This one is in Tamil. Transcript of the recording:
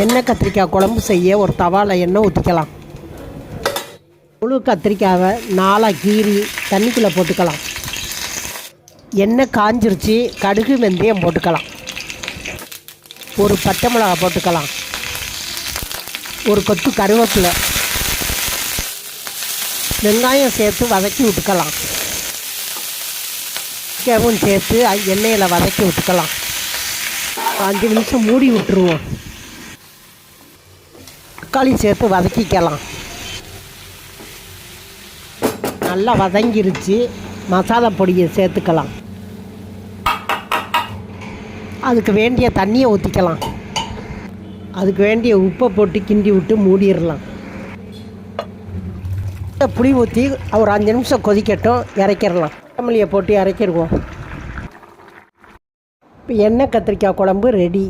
எண்ணெய் கத்திரிக்காய் குழம்பு செய்ய ஒரு தவாவில் எண்ணெய் ஊற்றிக்கலாம். முழு கத்திரிக்காயை 4 கீறி தண்ணிக்குள்ளே போட்டுக்கலாம். எண்ணெய் காஞ்சிருச்சு, கடுகு வெந்தயம் போட்டுக்கலாம். ஒரு பச்சை மிளகா போட்டுக்கலாம். ஒரு கொத்து கருவேப்பிலை, வெங்காயம் சேர்த்து வதக்கி விட்டுக்கலாம். வெங்காயமும் சேர்த்து எண்ணெயில் வதக்கி விட்டுக்கலாம். 5 நிமிஷம் மூடி விட்டுருவோம். தக்காளி சேர்த்து வதக்கிக்கலாம். நல்லா வதங்கிருச்சு. மசாலா பொடியை சேர்த்துக்கலாம். அதுக்கு வேண்டிய தண்ணியை ஊற்றிக்கலாம். அதுக்கு வேண்டிய உப்பை போட்டு கிண்டி விட்டு மூடிடலாம். புளி ஊற்றி ஒரு 5 நிமிஷம் கொதிக்கட்டும், இறக்கிடலாம். கொத்தமல்லியை போட்டு இறக்கிடுவோம். இப்போ எண்ணெய் கத்திரிக்காய் குழம்பு ரெடி.